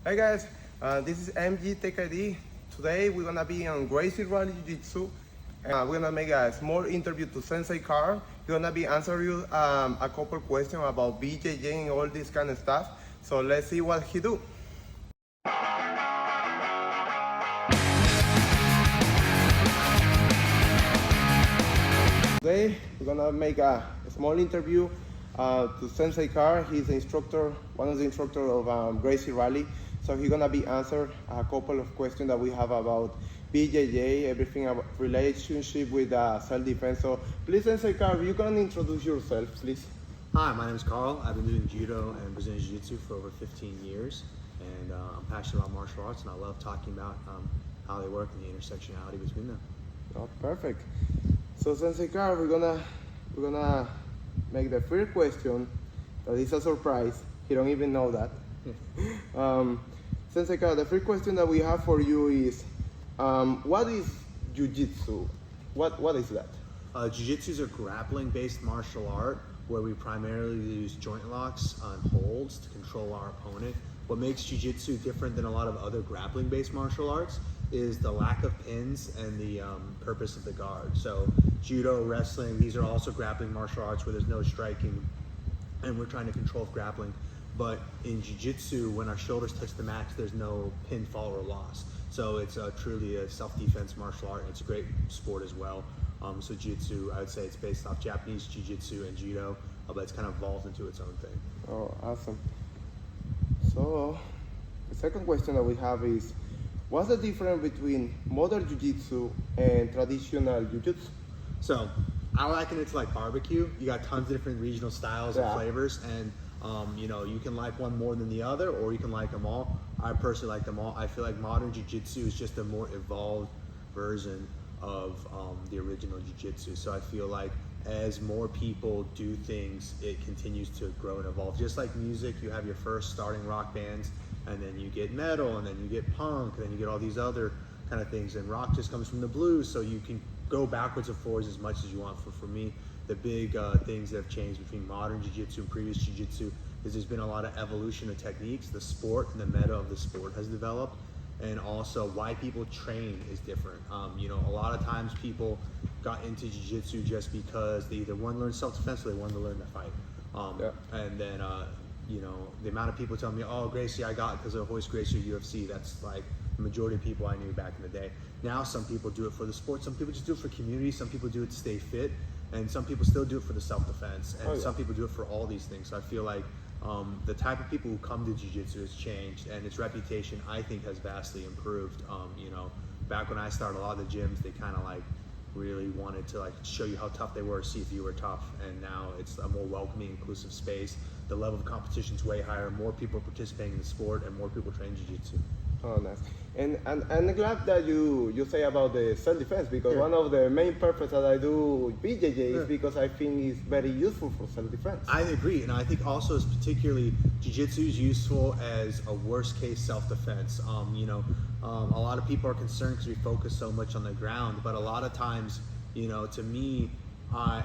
Hi guys, this is MG Tech ID. Today we're gonna be on Gracie Rally Jiu-Jitsu. We're gonna make a small interview to Sensei Carl. He's gonna be answering you a couple questions about BJJ and all this kind of stuff. So let's see what he do. Today we're gonna make a small interview to Sensei Carl. He's the instructor, one of the instructors of Gracie Rally. So he's gonna be answer a couple of questions that we have about BJJ, everything about relationship with self-defense. So please, Sensei Carl, you can introduce yourself, please. Hi, my name is Carl. I've been doing judo and Brazilian jiu-jitsu for over 15 years, and I'm passionate about martial arts, and I love talking about how they work and the intersectionality between them. Oh, perfect. So Sensei Carl, we're gonna make the first question. That is a surprise. He don't even know that. Sensei Carl, the first question that we have for you is, what is Jiu-Jitsu? What is that? Jiu-jitsu is a grappling-based martial art where we primarily use joint locks and holds to control our opponent. What makes Jiu-Jitsu different than a lot of other grappling-based martial arts is the lack of pins and the purpose of the guard. So judo, wrestling, these are also grappling martial arts where there's no striking and we're trying to control grappling. But in Jiu-Jitsu, when our shoulders touch the mat, there's no pinfall or loss. So it's truly a self-defense martial art. It's a great sport as well. So Jiu-Jitsu, I would say it's based off Japanese Jiu-Jitsu and Judo, but it's kind of evolved into its own thing. Oh, awesome. So the second question that we have is, what's the difference between modern Jiu-Jitsu and traditional Jiu-Jitsu? So I liken it to like barbecue. You got tons of different regional styles and flavors, and you can like one more than the other, or you can like them all. I personally like them all. I feel like modern Jiu-Jitsu is just a more evolved version of the original Jiu-Jitsu. So I feel like as more people do things, it continues to grow and evolve. Just like music, you have your first starting rock bands, and then you get metal, and then you get punk, and then you get all these other kind of things. And rock just comes from the blues, so you can go backwards and forwards as much as you want. For me, the big things that have changed between modern Jiu-Jitsu and previous Jiu-Jitsu is there's been a lot of evolution of techniques. The sport and the meta of the sport has developed, and also why people train is different. A lot of times people got into Jiu-Jitsu just because they either want to learn self-defense or they wanted to learn to fight. And then the amount of people tell me, oh, Gracie, I got it because of Hoist Gracie or UFC. That's like the majority of people I knew back in the day. Now some people do it for the sport, some people just do it for community, some people do it to stay fit, and some people still do it for the self-defense, and some people do it for all these things. So I feel like the type of people who come to Jiu-Jitsu has changed, and its reputation, I think, has vastly improved. Back when I started, a lot of the gyms, they kind of like really wanted to like show you how tough they were, see if you were tough, and now it's a more welcoming, inclusive space. The level of competition is way higher, more people participating in the sport, and more people train Jiu-Jitsu. Oh, nice. And I'm glad that you say about the self-defense, because one of the main purposes that I do BJJ is because I think it's very useful for self-defense. I agree, and I think also is particularly Jiu-Jitsu is useful as a worst-case self-defense. A lot of people are concerned because we focus so much on the ground, but a lot of times, to me,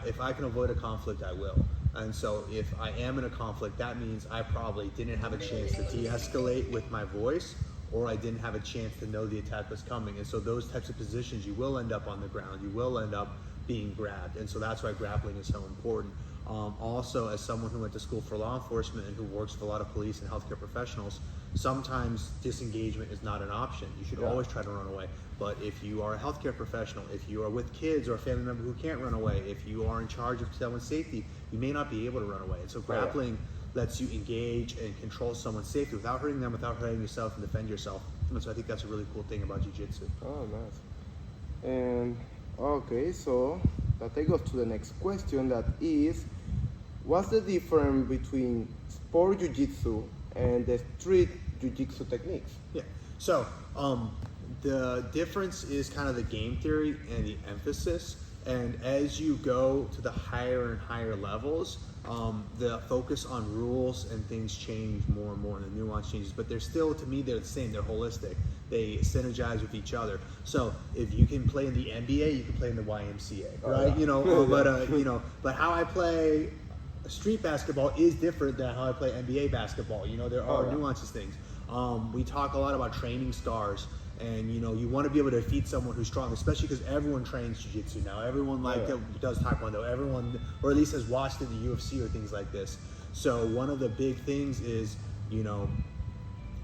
if I can avoid a conflict, I will. And so if I am in a conflict, that means I probably didn't have a chance to de-escalate with my voice, or I didn't have a chance to know the attack was coming. And so those types of positions, you will end up on the ground, you will end up being grabbed. And so that's why grappling is so important. Also, as someone who went to school for law enforcement and who works with a lot of police and healthcare professionals, sometimes disengagement is not an option. You should always try to run away. But if you are a healthcare professional, if you are with kids or a family member who can't run away, if you are in charge of someone's safety, you may not be able to run away. And so grappling lets you engage and control someone safely without hurting them, without hurting yourself, and defend yourself. And so I think that's a really cool thing about Jiu-Jitsu. Oh, nice. And okay, so that takes us to the next question, that is, what's the difference between sport Jiu-Jitsu and the street Jiu-Jitsu techniques? Yeah, so the difference is kind of the game theory and the emphasis. And as you go to the higher and higher levels, the focus on rules and things change more and more, and the nuance changes. But they're still, to me, they're the same. They're holistic. They synergize with each other. So if you can play in the NBA, you can play in the YMCA, right? But how I play street basketball is different than how I play NBA basketball. There are nuances things. We talk a lot about training stars, and you want to be able to defeat someone who's strong, especially because everyone trains jiu-jitsu now. Everyone does taekwondo. Everyone, or at least has watched it in the UFC or things like this. So one of the big things is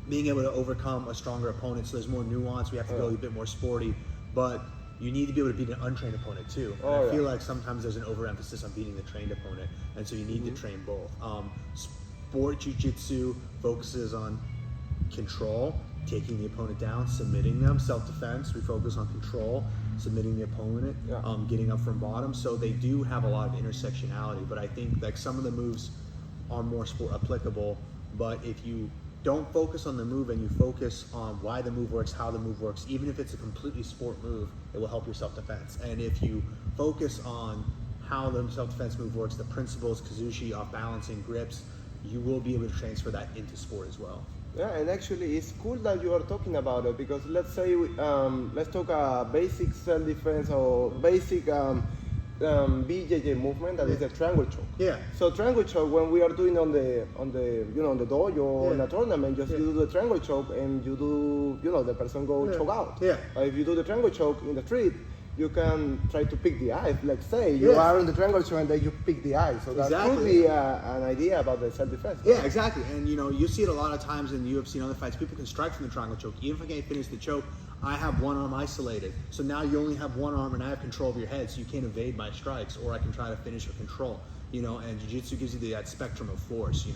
being able to overcome a stronger opponent. So there's more nuance. We have to go a bit more sporty, but you need to be able to beat an untrained opponent too. And I feel like sometimes there's an overemphasis on beating the trained opponent, and so you need to train both. Sport jiu-jitsu focuses on control, taking the opponent down, submitting them. Self-defense, we focus on control, submitting the opponent, getting up from bottom. So they do have a lot of intersectionality, but I think like some of the moves are more sport applicable. But if you don't focus on the move and you focus on why the move works, how the move works, even if it's a completely sport move, it will help your self-defense. And if you focus on how the self-defense move works, the principles, kazushi, off balancing, grips, you will be able to transfer that into sport as well. Yeah, and actually it's cool that you are talking about it, because let's say let's talk basic self-defense or basic BJJ movement, that is the triangle choke. Yeah. So triangle choke, when we are doing on the on the dojo or in a tournament, just you do the triangle choke and you do the person go choke out. Yeah. If you do the triangle choke in the street, you can try to pick the eye. Let's say you are in the triangle choke and then you pick the eye. So that could be an idea about the self-defense. Yeah, exactly. And you see it a lot of times in the UFC and other fights. People can strike from the triangle choke. Even if I can't finish the choke, I have one arm isolated. So now you only have one arm and I have control of your head, so you can't evade my strikes, or I can try to finish with control. And jiu-jitsu gives you that spectrum of force.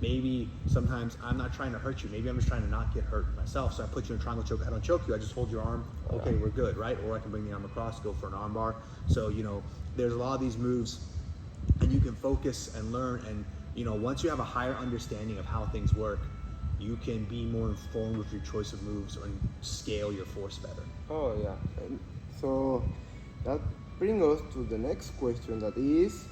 Maybe sometimes I'm not trying to hurt you. Maybe I'm just trying to not get hurt myself. So I put you in a triangle choke. I don't choke you. I just hold your arm. Okay, we're good, right? Or I can bring the arm across, go for an arm bar. So, there's a lot of these moves, and you can focus and learn. And, once you have a higher understanding of how things work, you can be more informed with your choice of moves and scale your force better. Oh, yeah. And so that brings us to the next question, that is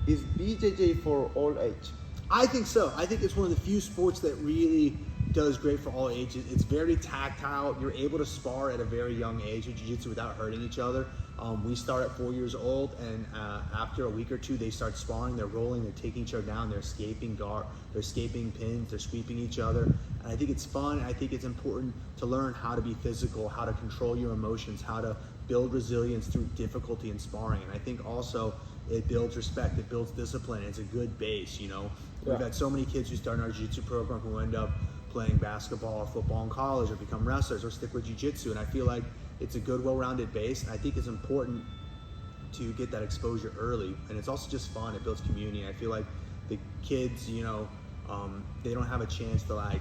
BJJ for all age? I think so. I think it's one of the few sports that really does great for all ages. It's very tactile. You're able to spar at a very young age with jiu-jitsu without hurting each other. We start at 4 years old, and after a week or two, they start sparring. They're rolling. They're taking each other down. They're escaping guard. They're escaping pins. They're sweeping each other. And I think it's fun. I think it's important to learn how to be physical, how to control your emotions, how to build resilience through difficulty in sparring. And I think also it builds respect. It builds discipline. It's a good base. We've had so many kids who start in our jiu-jitsu program who end up playing basketball or football in college, or become wrestlers, or stick with jiu-jitsu. And I feel like it's a good, well-rounded base. And I think it's important to get that exposure early. And it's also just fun. It builds community. I feel like the kids, they don't have a chance to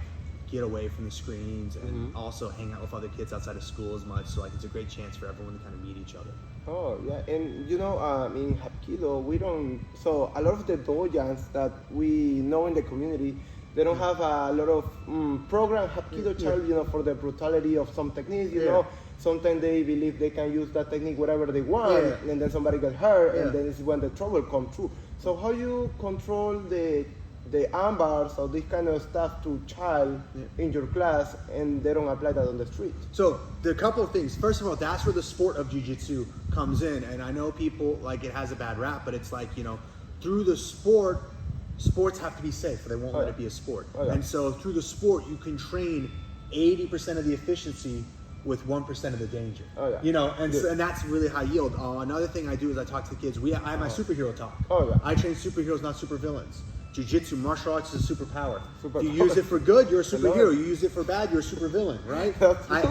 get away from the screens and also hang out with other kids outside of school as much. So it's a great chance for everyone to kind of meet each other. Oh yeah, and in Hapkido we don't. So a lot of the dojans that we know in the community, they don't have a lot of program Hapkido child, for the brutality of some techniques. You know, sometimes they believe they can use that technique whatever they want, and then somebody gets hurt, and then this is when the trouble comes through. So how you control the arm bars or this kind of stuff to child in your class, and they don't apply that on the street? So there are a couple of things. First of all, that's where the sport of jiu-jitsu comes in. And I know people it has a bad rap, but it's through the sports have to be safe, or they won't let it be a sport. And so through the sport, you can train 80% of the efficiency with 1% of the danger. And that's really high yield. Another thing I do is I talk to the kids. I have my superhero talk. I train superheroes, not supervillains. Jiu-jitsu, martial arts is a superpower. You use it for good, you're a superhero. You use it for bad, you're a supervillain, right?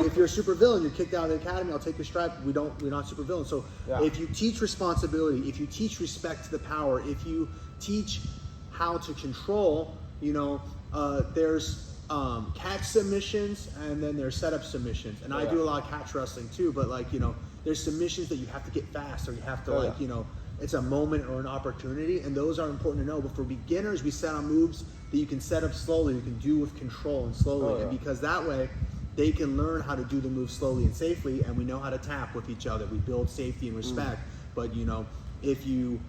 If you're a supervillain, you're kicked out of the academy, I'll take your stripe. We're not supervillains. So if you teach responsibility, if you teach respect to the power, if you teach how to control, there's catch submissions, and then there's setup submissions. And I do a lot of catch wrestling too, but there's submissions that you have to get fast, or you have to it's a moment or an opportunity, and those are important to know. But for beginners, we set on moves that you can set up slowly, you can do with control and slowly. And because that way, they can learn how to do the move slowly and safely, and we know how to tap with each other. We build safety and respect. But if you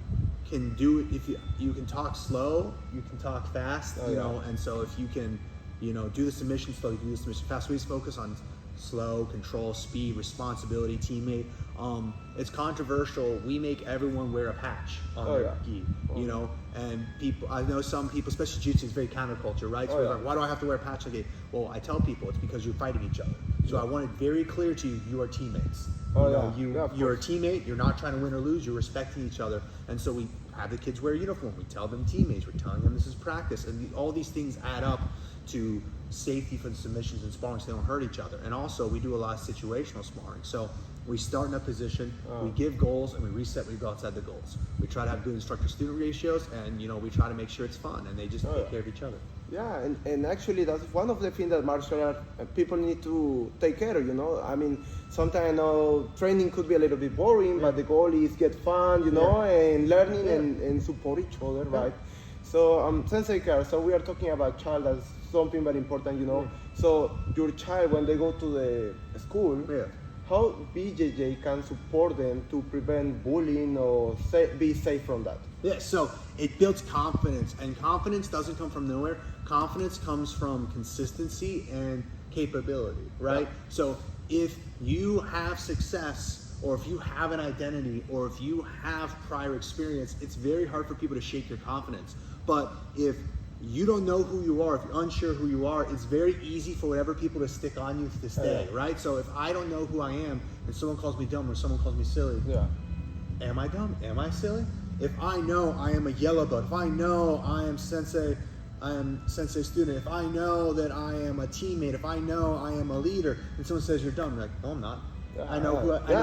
can do it, if you can talk slow, you can talk fast, and so if you can, do the submission slow, you do the submission fast. So we just focus on slow, control, speed, responsibility, teammate. It's controversial. We make everyone wear a patch on their gi. you know, and I know some people, especially jiu-jitsu, is very counterculture, right? So like, why do I have to wear a patch? Like, well, I tell people it's because you're fighting each other. So I want it very clear to you, you are teammates. You're a teammate, you're not trying to win or lose, you're respecting each other. And so we have the kids wear a uniform, we tell them teammates, we're telling them this is practice, and all these things add up to safety for the submissions and sparring so they don't hurt each other. And also we do a lot of situational sparring. So we start in a position, we give goals, and we reset when we go outside the goals. We try to have good instructor-student ratios, and we try to make sure it's fun, and they just take care of each other. Yeah, and actually that's one of the things that martial art people need to take care of, I mean, sometimes I know training could be a little bit boring, but the goal is get fun, and learning and support each other, right? So, Sensei Carl, so we are talking about child as something very important, So your child, when they go to the school, how BJJ can support them to prevent bullying or be safe from that? Yeah, so it builds confidence, and confidence doesn't come from nowhere. Confidence comes from consistency and capability, right? So if you have success, or if you have an identity, or if you have prior experience, it's very hard for people to shake your confidence. But if you don't know who you are, if you're unsure who you are, it's very easy for whatever people to stick on you to stay, right? So if I don't know who I am, and someone calls me dumb or someone calls me silly, am I dumb? Am I silly? If I know I am a yellow belt, if I know I am sensei student, if I know that I am a teammate, if I know I am a leader, and someone says you're dumb, I'm like, no, I'm not. I know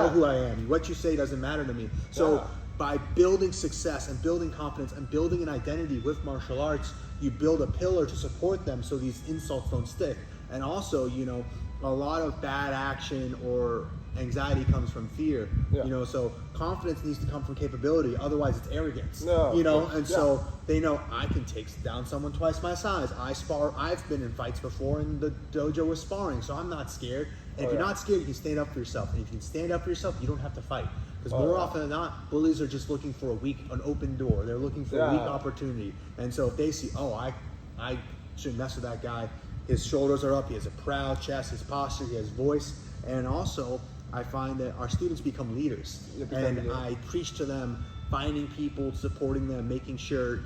who I am. What you say doesn't matter to me. So by building success and building confidence and building an identity with martial arts, you build a pillar to support them so these insults don't stick. And also, a lot of bad action or anxiety comes from fear. So confidence needs to come from capability, otherwise it's arrogance. So they know I can take down someone twice my size. I've been in fights before in the dojo with sparring, so I'm not scared. And if you're not scared, you can stand up for yourself. And if you can stand up for yourself, you don't have to fight. Because more often than not, bullies are just looking for an open door. They're looking for a weak opportunity. And so if they see, I shouldn't mess with that guy. His shoulders are up. He has a proud chest, his posture, he has voice. And also, I find that our students become leaders. I preach to them, finding people, supporting them, making sure,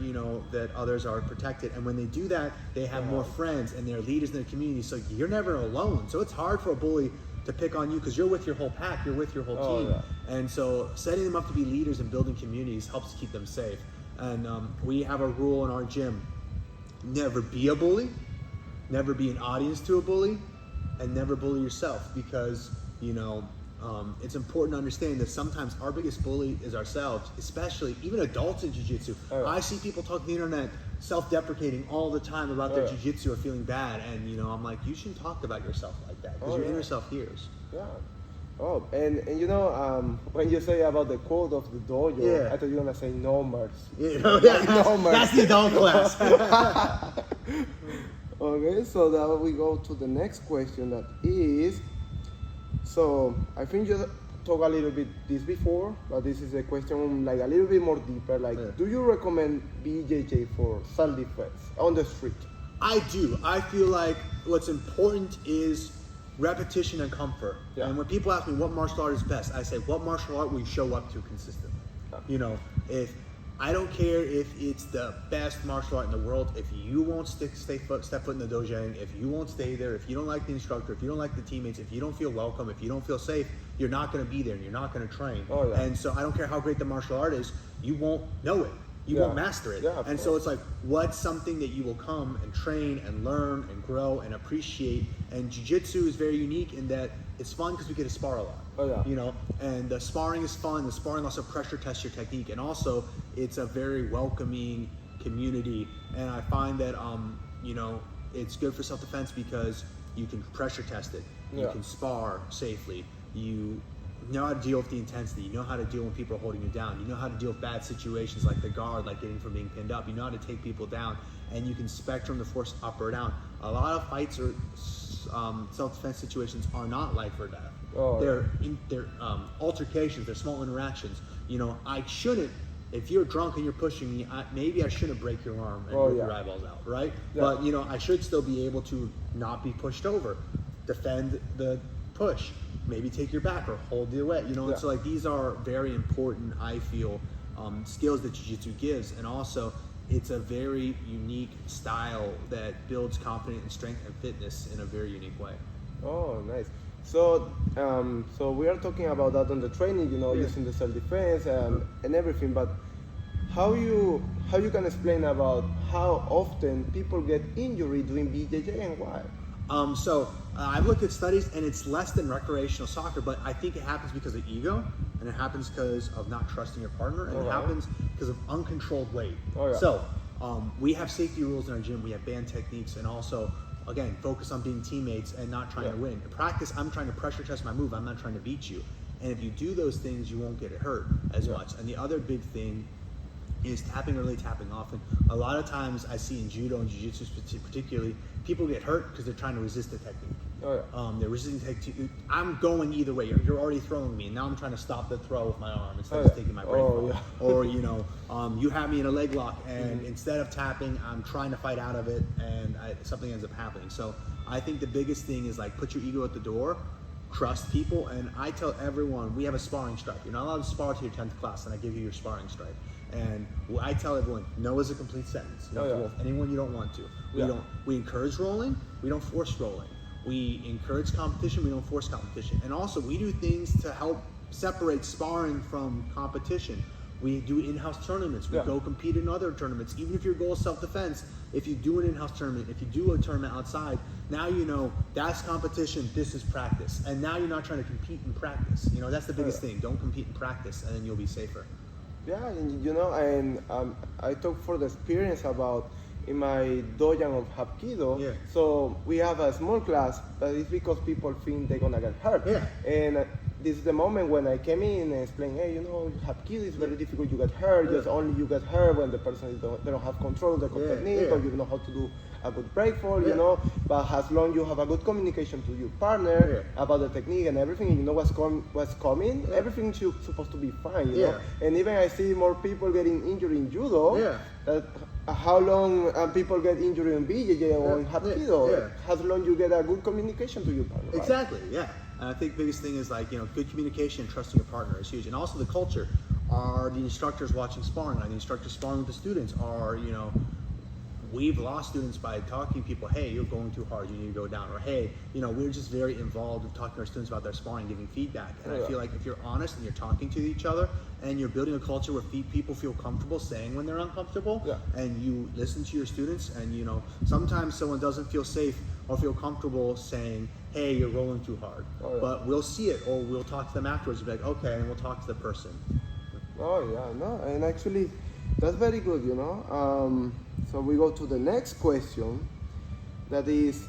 that others are protected. And when they do that, they have more friends and they're leaders in their community. So you're never alone. So it's hard for a bully to pick on you because you're with your whole pack, you're with your whole team. And so setting them up to be leaders and building communities helps keep them safe. And we have a rule in our gym: never be a bully, never be an audience to a bully, and never bully yourself, because it's important to understand that sometimes our biggest bully is ourselves, especially even adults in jiu-jitsu. I see people talk on the internet self-deprecating all the time about their jiu-jitsu or feeling bad, and I'm like, you shouldn't talk about yourself like that, because your inner self hears. And when you say about the code of the dojo, I thought you were gonna say no mercy. No mercy. That's the adult class. Okay, so now we go to the next question, that is, so I think you talked a little bit this before, but this is a question like a little bit more deeper. Do you recommend BJJ for self-defense on the street? I do. I feel like what's important is repetition and comfort. And when people ask me what martial art is best, I say, what martial art will you show up to consistently? If I don't care if it's the best martial art in the world, if you won't step foot in the dojo, if you won't stay there, if you don't like the instructor, if you don't like the teammates, if you don't feel welcome, if you don't feel safe, you're not going to be there and you're not going to train. And so I don't care how great the martial art is, you won't know it. You won't master it. And so it's like, what's something that you will come and train and learn and grow and appreciate? And jiu-jitsu is very unique in that it's fun because we get to spar a lot. And the sparring is fun. The sparring also pressure tests your technique, and also it's a very welcoming community. And I find that it's good for self-defense because you can pressure test it. You can spar safely. You know how to deal with the intensity. You know how to deal when people are holding you down. You know how to deal with bad situations like the guard, like getting from being pinned up. You know how to take people down, and you can spectrum the force up or down. A lot of fights or self-defense situations are not life or death. They're altercations. They're small interactions. I shouldn't. If you're drunk and you're pushing me, maybe I shouldn't break your arm and rip your eyeballs out, right? But I should still be able to not be pushed over, defend the push, maybe take your back or hold the away. And so like these are very important, I feel, skills that jiu-jitsu gives, and also it's a very unique style that builds confidence and strength and fitness in a very unique way. Oh, nice. So, so we are talking about that on the training, using the self-defense and everything. But how you can explain about how often people get injured doing BJJ and why? I've looked at studies, and it's less than recreational soccer, but I think it happens because of ego, and it happens because of not trusting your partner, and it happens because of uncontrolled weight. So we have safety rules in our gym. We have band techniques, and also, again, focus on being teammates and not trying to win. In practice, I'm trying to pressure test my move. I'm not trying to beat you. And if you do those things, you won't get hurt as much. And the other big thing is tapping early, tapping often. A lot of times I see in judo and jiu-jitsu particularly, people get hurt because they're trying to resist the technique. They're resisting technique. I'm going either way. You're already throwing me, and now I'm trying to stop the throw with my arm instead of taking my brain ball. Or you have me in a leg lock, and instead of tapping, I'm trying to fight out of it, and something ends up happening. So I think the biggest thing is like put your ego at the door, trust people, and I tell everyone we have a sparring stripe. You're not allowed to spar to your 10th class, and I give you your sparring stripe. And I tell everyone, no is a complete sentence. You don't have to roll with anyone you don't want to. We encourage rolling. We don't force rolling. We encourage competition. We don't force competition. And also, we do things to help separate sparring from competition. We do in-house tournaments. We go compete in other tournaments. Even if your goal is self-defense, if you do an in-house tournament, if you do a tournament outside, now you know that's competition, this is practice. And now you're not trying to compete in practice. That's the biggest thing. Don't compete in practice, and then you'll be safer. Yeah, and I talk for the experience about in my dojo of Hapkido. So we have a small class, but it's because people think they're gonna get hurt. And this is the moment when I came in and explained, hey, Hapkido is very difficult. You get hurt. Just only you get hurt when the person they don't have control of the technique, or you know how to do a good break fall, But as long as you have a good communication to your partner about the technique and everything, you know what's coming, everything's supposed to be fine, And even I see more people getting injured in judo. How long people get injured in BJJ or in Hapkido? How long you get a good communication to your partner? Right? Exactly. And I think the biggest thing is good communication and trusting your partner is huge. And also the culture. Are the instructors watching sparring? Are the instructors sparring with the students? We've lost students by talking to people, hey, you're going too hard, you need to go down. Or hey, we're just very involved with talking to our students about their sparring, giving feedback. And I feel like if you're honest and you're talking to each other and you're building a culture where people feel comfortable saying when they're uncomfortable, and you listen to your students, and sometimes someone doesn't feel safe or feel comfortable saying, hey, you're rolling too hard. But we'll see it, or we'll talk to them afterwards and be like, okay, and we'll talk to the person. And actually that's very good, So we go to the next question. That is,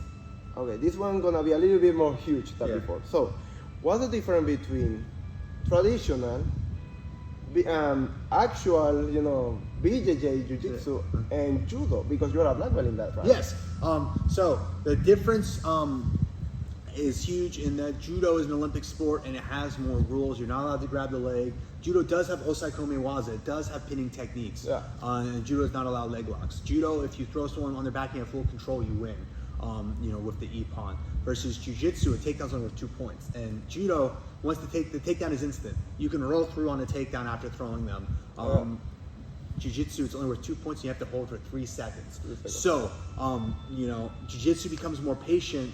okay, this one gonna be a little bit more huge than before. So, what's the difference between traditional, actual, BJJ, Jiu-Jitsu, and Judo? Because you're a black belt in that, right? Yes. So the difference is huge in that Judo is an Olympic sport and it has more rules. You're not allowed to grab the leg. Judo does have Osaikomi Waza. It does have pinning techniques. And Judo is not allowed leg locks. Judo, if you throw someone on their back and you have full control, you win, with the Ippon. Versus Jiu-Jitsu, a takedown's only worth 2 points. And Judo, once the takedown is instant. You can roll through on a takedown after throwing them. Jiu-Jitsu, it's only worth 2 points and you have to hold for 3 seconds. So, Jiu-Jitsu becomes more patient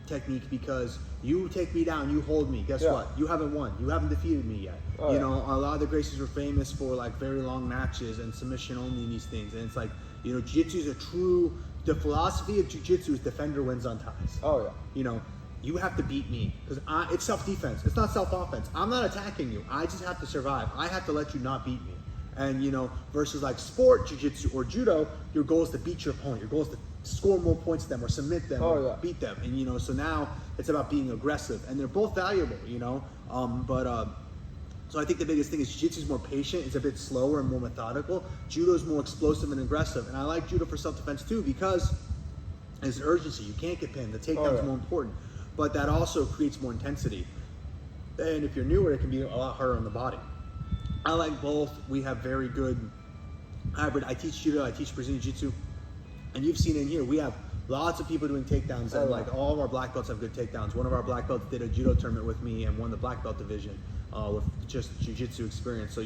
technique because you take me down, you hold me. Guess what? You haven't won. You haven't defeated me yet. A lot of the Gracies were famous for very long matches and submission only in these things. And it's Jiu-Jitsu is the philosophy of Jiu-Jitsu is defender wins on ties. You have to beat me because it's self-defense. It's not self-offense. I'm not attacking you. I just have to survive. I have to let you not beat me. And versus sport, Jiu-Jitsu or Judo, your goal is to beat your opponent. Your goal is to score more points to them or submit them or beat them. And so now it's about being aggressive, and they're both valuable. So I think the biggest thing is Jiu-Jitsu is more patient. It's a bit slower and more methodical. Judo is more explosive and aggressive, and I like Judo for self-defense too because it's an urgency. You can't get pinned. The takedown is more important, but that also creates more intensity. And if you're newer, it can be a lot harder on the body. I like both. We have very good hybrid. I teach Judo. I teach Brazilian Jiu-Jitsu. And you've seen in here, we have lots of people doing takedowns, and all of our black belts have good takedowns. One of our black belts did a Judo tournament with me and won the black belt division with just Jiu-Jitsu experience. So,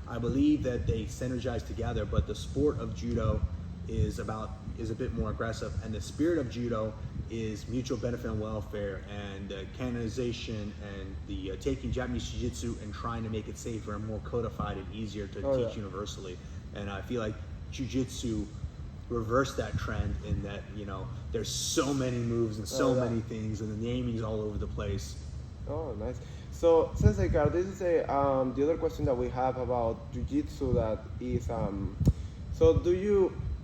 I believe that they synergize together, but the sport of judo is a bit more aggressive, and the spirit of judo is mutual benefit and welfare, and canonization, and the taking Japanese jiu-jitsu and trying to make it safer and more codified and easier to teach universally. And I feel like jiu-jitsu reversed that trend in that, you know, there's so many moves and so many things, and the naming's all over the place. Oh, nice. So, Sensei Carl, this is the other question that we have about jiu-jitsu. That is,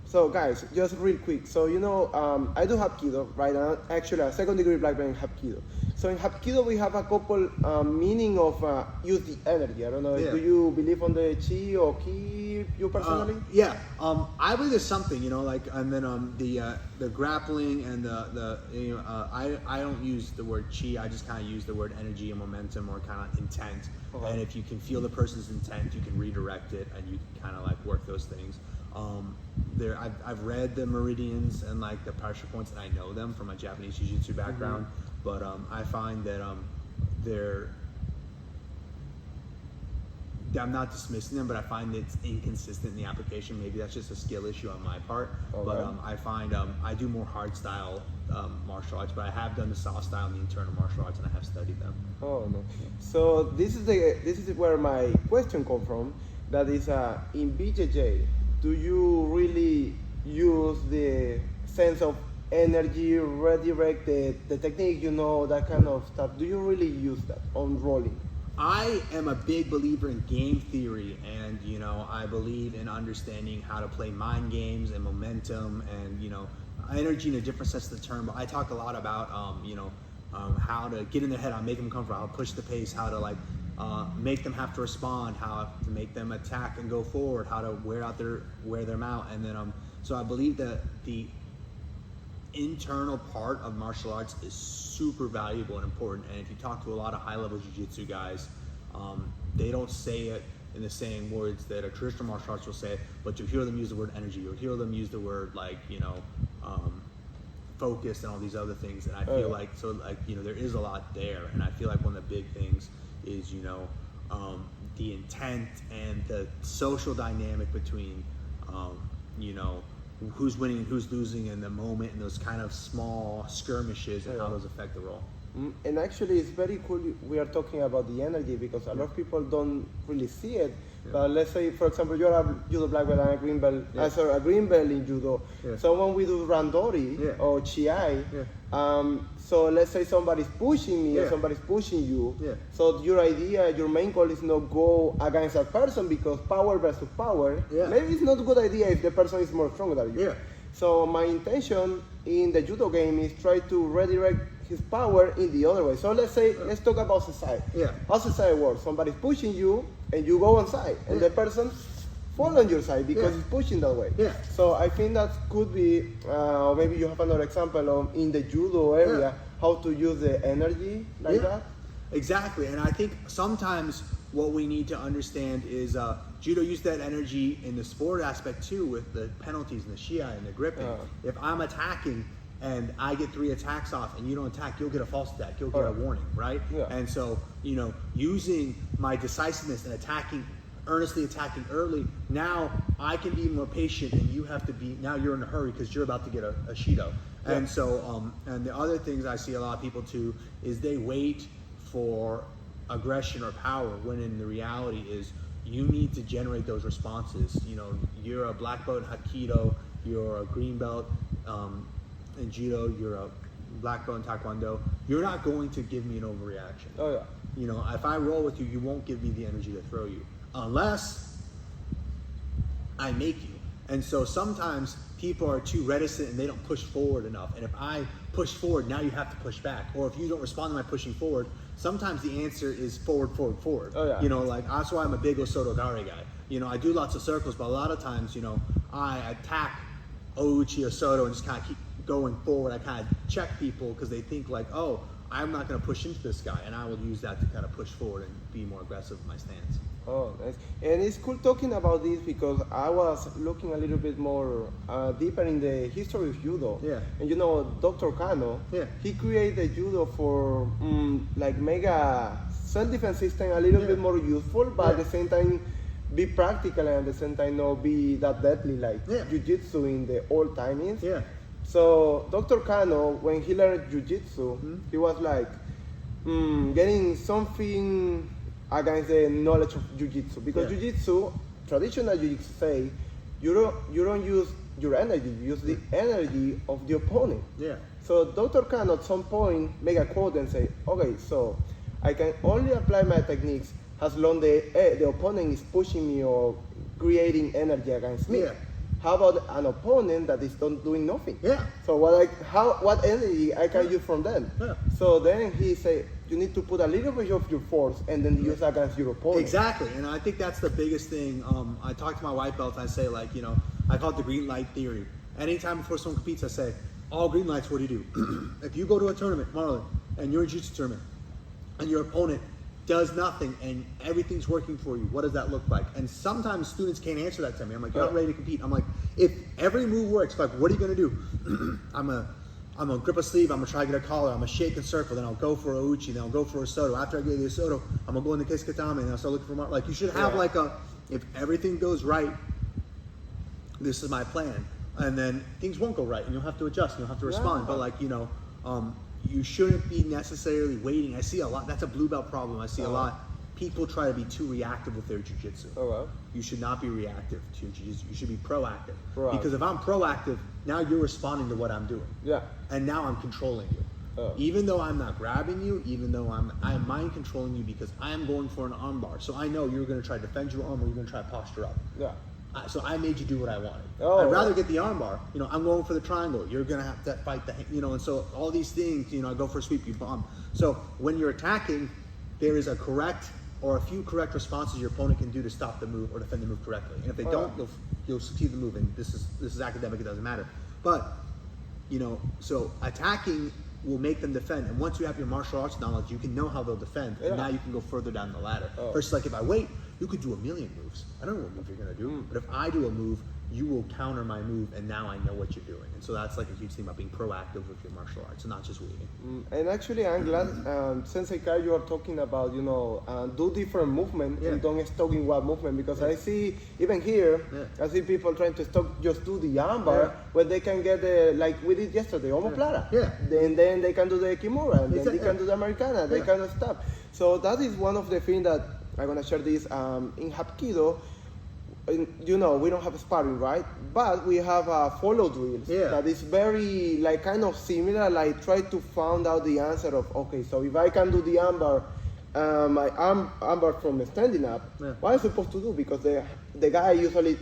so guys, just real quick. So, you know, I do Hapkido, right? Actually, a second degree black belt in Hapkido. So in Hapkido, we have a couple meaning of use the energy. I don't know, do you believe on the chi or ki, you personally? I believe there's something, you know, like, and then the grappling and I don't use the word chi, I just kind of use the word energy and momentum, or kind of intent. Okay. And if you can feel the person's intent, you can redirect it, and you can kind of like work those things. I've read the meridians and like the pressure points, and I know them from my Japanese jiu-jitsu background, but I find that I'm not dismissing them, but I find it's inconsistent in the application. Maybe that's just a skill issue on my part. Okay. But I find I do more hard style martial arts, but I have done the soft style and the internal martial arts, and I have studied them. Oh no! So this is where my question comes from. That is in BJJ. Do you really use the sense of energy, redirect the technique, you know, that kind of stuff? Do you really use that on rolling? I am a big believer in game theory, and, you know, I believe in understanding how to play mind games and momentum and, you know, energy in a different sense of the term. But I talk a lot about, how to get in their head, how to make them comfortable, how to push the pace, how to like make them have to respond, how to make them attack and go forward, how to wear them out. And then so I believe that the internal part of martial arts is super valuable and important. And if you talk to a lot of high-level jiu-jitsu guys, they don't say it in the same words that a traditional martial arts will say, but you hear them use the word energy, you hear them use the word like, you know, focus and all these other things. And I feel like, so like, you know, there is a lot there. And I feel like one of the big things is, you know, the intent and the social dynamic between, you know, who's winning and who's losing in the moment, and those kind of small skirmishes and how those affect the role. And actually, it's very cool we are talking about the energy, because a lot of people don't really see it. But let's say, for example, you're a judo black belt and a green belt. A green belt in judo. So when we do randori or chi, so let's say somebody's pushing me or somebody's pushing you. So your idea, your main goal is not go against that person, because power versus power. Maybe it's not a good idea if the person is more strong than you. So my intention in the judo game is try to redirect his power in the other way. So let's say, let's talk about society. How society works. Somebody's pushing you and you go on side, and the person fall on your side because he's pushing that way. So I think that could be, maybe you have another example of in the judo area, how to use the energy like that. Exactly, and I think sometimes what we need to understand is judo use that energy in the sport aspect too, with the penalties and the shiai and the gripping. If I'm attacking and I get 3 attacks off and you don't attack, you'll get a false attack, you'll get a warning, right? And so, you know, using my decisiveness and earnestly attacking early, now I can be more patient, and you have to be, now you're in a hurry because you're about to get a shido. And so, and the other things I see a lot of people too is they wait for aggression or power, when in the reality is you need to generate those responses. You know, you're a black belt in Hapkido, you're a green belt in judo, you're a black belt in taekwondo. You're not going to give me an overreaction. You know, if I roll with you, you won't give me the energy to throw you, unless I make you. And so sometimes people are too reticent and they don't push forward enough. And if I push forward, now you have to push back. Or if you don't respond to my pushing forward, sometimes the answer is forward, forward, forward. You know, like, that's why I'm a big Osoto Gare guy. You know, I do lots of circles, but a lot of times, you know, I attack Ouchi Osoto and just kind of keep going forward. I kind of check people because they think like, oh, I'm not going to push into this guy, and I will use that to kind of push forward and be more aggressive in my stance. Oh, nice. And it's cool talking about this, because I was looking a little bit more deeper in the history of judo. And you know, Dr. Kano, he created judo for like make a self-defense system a little bit more useful, but at the same time be practical and at the same time not be that deadly like jiu-jitsu in the old timings. Yeah. So Dr. Kano, when he learned jiu-jitsu, he was like getting something against the knowledge of jiu-jitsu, because jiu-jitsu, traditional jiu-jitsu say, you don't use your energy, you use the energy of the opponent. Yeah. So Dr. Khan at some point make a quote and say, okay, so I can only apply my techniques as long the opponent is pushing me or creating energy against me. Yeah. How about an opponent that is not doing nothing? Yeah. So what energy I can use from them? Yeah. So then he say, you need to put a little bit of your force and then use against your opponent. Exactly, and I think that's the biggest thing. I talk to my white belts, I say like, I call it the green light theory. Anytime before someone competes, I say, all green lights, what do you do? If you go to a tournament, Marlon, and you're in a jiu-jitsu tournament, and your opponent does nothing and everything's working for you, what does that look like? And sometimes students can't answer that to me. I'm like, you're not ready to compete. I'm like, if every move works, like, what are you gonna do? I'm gonna grip a sleeve, I'm gonna try to get a collar, I'm gonna shake and circle, then I'll go for a uchi, then I'll go for a soto. After I get the soto, I'm gonna go into kesikatame, and I'll start looking for like, you should have like if everything goes right, this is my plan. And then things won't go right and you'll have to adjust and you'll have to respond. But like, you shouldn't be necessarily waiting. I see a lot, that's a blue belt problem. I see a lot. People try to be too reactive with their jiu-jitsu. You should not be reactive to your jiu-jitsu. You should be proactive. Because if I'm proactive, now you're responding to what I'm doing. Yeah. And now I'm controlling you. Even though I'm not grabbing you, even though I'm mind controlling you, because I am going for an arm bar. So I know you're going to try to defend your arm or you're going to try to posture up. Yeah. So I made you do what I wanted. I'd rather get the arm bar. I'm going for the triangle. You're going to have to fight the, and so all these things, I go for a sweep, you bomb. So when you're attacking, there is a correct or a few correct responses your opponent can do to stop the move or defend the move correctly. And if they don't, you'll succeed the move. And this is academic, it doesn't matter. But, so attacking will make them defend. And once you have your martial arts knowledge, you can know how they'll defend. And now you can go further down the ladder. Versus like if I wait, you could do a million moves. I don't know what move you're gonna do, but if I do a move, you will counter my move, and now I know what you're doing. And so that's like a huge thing about being proactive with your martial arts and not just waiting. And actually, I'm glad, Sensei Kai, you are talking about, do different movement and don't stuck in one movement, because I see, even here, I see people trying to just do the armbar, where they can get the, like we did yesterday, omoplata. And then they can do the kimura, and then they can do the Americana, that kind of stuff. So that is one of the things that I'm gonna share this in Hapkido. We don't have sparring, right? But we have follow drills that is very like kind of similar. Like try to find out the answer of, okay, so if I can do the armbar, my armbar from standing up, what am I supposed to do? Because the guy usually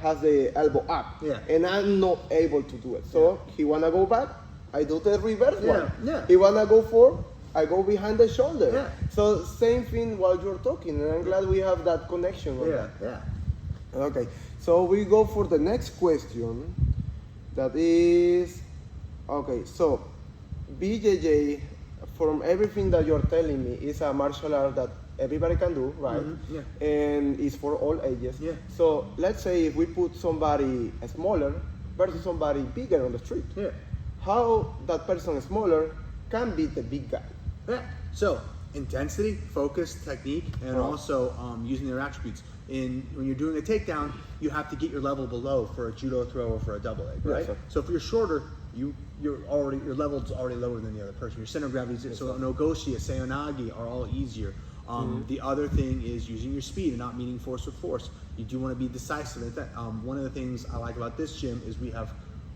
has the elbow up, and I'm not able to do it. So he wanna go back, I do the reverse one. He wanna go forward, I go behind the shoulder. So same thing while you're talking, and I'm glad we have that connection. Okay, so we go for the next question. That is, okay, so BJJ, from everything that you're telling me, is a martial art that everybody can do, right? And it's for all ages. So let's say if we put somebody smaller versus somebody bigger on the street, how that person smaller can beat the big guy? So intensity, focus, technique, and also using their attributes. When you're doing a takedown, you have to get your level below for a judo throw or for a double leg, right? So if you're shorter, your level is already lower than the other person. Your center of gravity is so Nogoshi, Seonagi are all easier. The other thing is using your speed and not meeting force with force. You do want to be decisive. One of the things I like about this gym is we have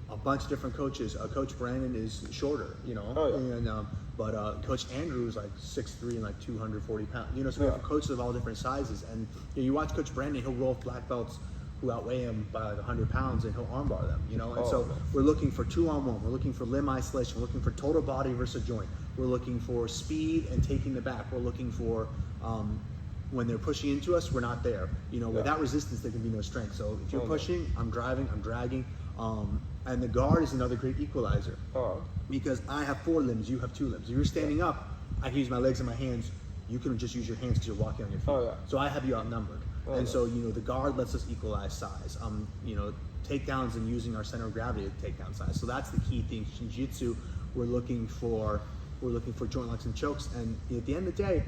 a bunch of different coaches. Coach Brandon is shorter, but Coach Andrew is like 6'3" and like 240 pounds. So we have coaches of all different sizes. And you watch Coach Brandon, he'll roll black belts who outweigh him by like 100 pounds, and he'll armbar them. And so we're looking for 2-on-1. We're looking for limb isolation. We're looking for total body versus joint. We're looking for speed and taking the back. We're looking for when they're pushing into us, we're not there. Without resistance, there can be no strength. So if you're pushing, I'm driving, I'm dragging. And the guard is another great equalizer. Because I have 4 limbs, you have 2 limbs. If you're standing up, I can use my legs and my hands. You can just use your hands because you're walking on your feet. So I have you outnumbered. And so, the guard lets us equalize size. Takedowns and using our center of gravity to takedown size. So that's the key thing. In jiu-jitsu, we're looking for joint locks and chokes. And at the end of the day,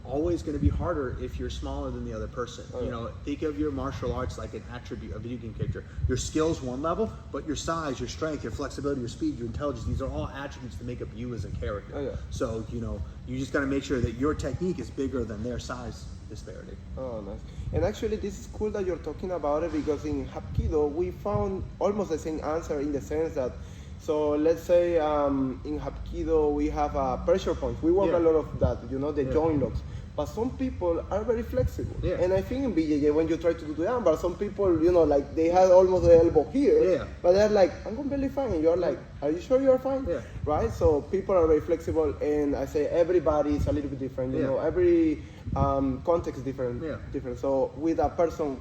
always going to be harder if you're smaller than the other person. Oh, yeah. You know, think of your martial arts like an attribute, a video game character. Your skills one level, but your size, your strength, your flexibility, your speed, your intelligence, these are all attributes to make up you as a character. Oh, yeah. So, you know, you just got to make sure that your technique is bigger than their size disparity. Oh, nice. And actually, this is cool that you're talking about it, because in Hapkido, we found almost the same answer, in the sense that, so let's say in Hapkido, we have pressure points. We work Yeah. a lot of that, you know, the Yeah. joint locks. But some people are very flexible. Yeah. And I think in BJJ, when you try to do the armbar, some people, you know, like they have almost the elbow here. Yeah. But they're like, I'm completely fine. And you're like, are you sure you're fine? Yeah. Right? So people are very flexible. And I say everybody is a little bit different. You Yeah. know, every context is different. Yeah. Different. So with a person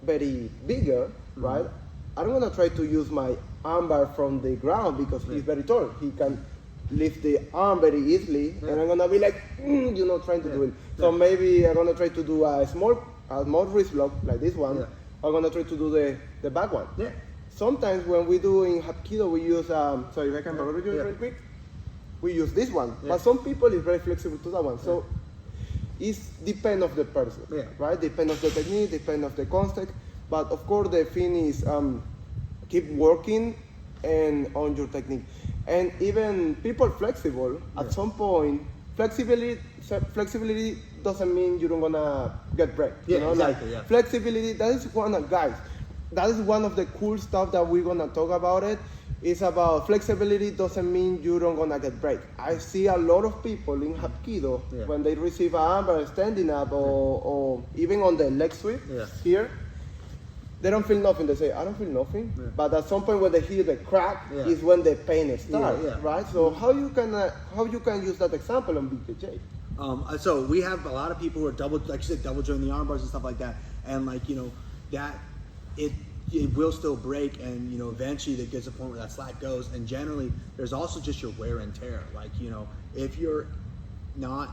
very bigger, right? I'm gonna try to use my armbar from the ground, because he's very tall. He can lift the arm very easily, and I'm gonna be like, you know, trying to do it. So maybe I'm gonna try to do a small wrist block like this one. Yeah. I'm gonna try to do the back one. Yeah. Sometimes when we do in Hapkido, we use, sorry, if I can borrow you Yeah. real quick, we use this one. Yeah. But some people is very flexible to that one. So it's depend of the person, Yeah. right? Depend of the technique, depend of the context. But of course, the thing is keep working and on your technique. And even people flexible, at some point, flexibility doesn't mean you're not gonna get break. Yeah, you know, exactly, like yeah. flexibility, that is one of, guys, that is one of the cool stuff that we're gonna talk about it. It's about flexibility doesn't mean you don't gonna get break. I see a lot of people in Hapkido, Yeah. when they receive an armbar standing up or even on the leg sweep Yeah. here, they don't feel nothing. They say, I don't feel nothing. Yeah. But at some point when they hear the crack Yeah. is when the pain starts, Yeah, yeah. right? So how you can use that example on BJJ? So we have a lot of people who are double, like you said, double join the arm bars and stuff like that, and like, you know, that it will still break, and you know, eventually there gets a point where that slack goes. And generally, there's also just your wear and tear. Like, you know, if you're not,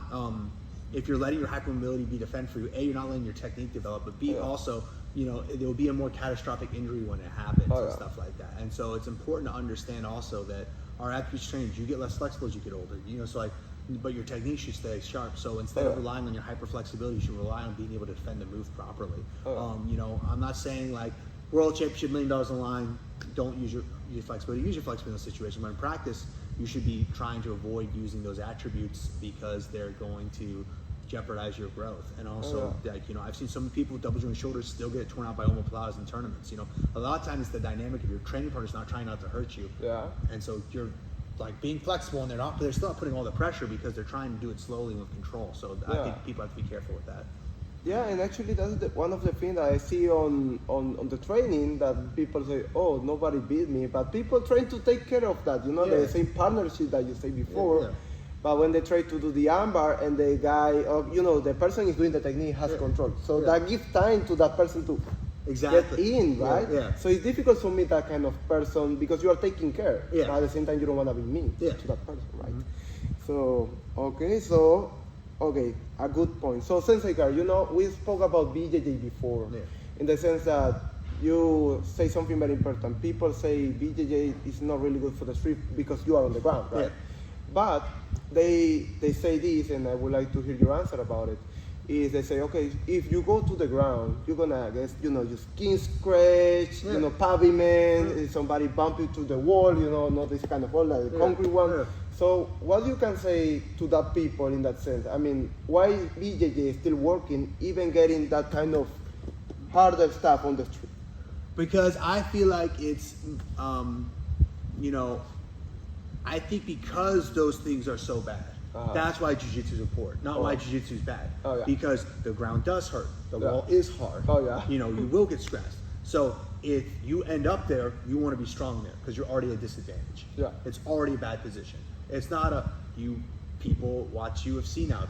if you're letting your hypermobility be defend for you, A, you're not letting your technique develop, but B, Yeah. also, you know, there will be a more catastrophic injury when it happens Oh, and yeah. stuff like that. And so it's important to understand also that our athlete trainers, you get less flexible as you get older. You know, so like, but your technique should stay sharp. So instead Oh, of yeah. relying on your hyper flexibility, you should rely on being able to defend the move properly. Oh, yeah. You know, I'm not saying like world championship, $1 million on the line, don't use your flexibility. Use your flexibility in the situation. But in practice, you should be trying to avoid using those attributes, because they're going to jeopardize your growth. And also, like, you know, I've seen some people with double joint shoulders still get torn out by omoplatas in tournaments. You know, a lot of times it's the dynamic of your training partner's not trying not to hurt you. Yeah. And so you're like being flexible, and they're still not putting all the pressure, because they're trying to do it slowly and with control. So I Yeah. think people have to be careful with that. Yeah, and actually that's one of the things that I see on the training, that people say, oh, nobody beat me, but people trying to take care of that, you know, Yeah. the same partnership that you said before. Yeah. But when they try to do the armbar and the guy, you know, the person is doing the technique, has Yeah. control. So Yeah. that gives time to that person to Exactly. get in, Yeah, right? yeah. So it's difficult to meet that kind of person, because you are taking care. Yeah. But at the same time, you don't want to be mean Yeah. to that person, right? So, okay, a good point. So, Sensei Car, you know, we spoke about BJJ before, Yeah. in the sense that you say something very important. People say BJJ is not really good for the street because you are on the ground, right? Yeah. But they say this, and I would like to hear your answer about it. Is they say, okay, if you go to the ground, you're gonna get, you know, your skin scratch, Yeah. you know, pavement, if somebody bump you to the wall, you know, not this kind of wall, like the Yeah. concrete one. Yeah. So what you can say to that people in that sense? I mean, why is BJJ still working, even getting that kind of harder stuff on the street? Because I feel like it's, you know, I think because those things are so bad, that's why jiu-jitsu is important, not why jiu-jitsu is bad. Oh, yeah. Because the ground does hurt, the Yeah. wall is hard. Oh, yeah. You know, you will get stressed. So if you end up there, you want to be strong there, because you're already at a disadvantage. Yeah. It's already a bad position. It's not people watch UFC now.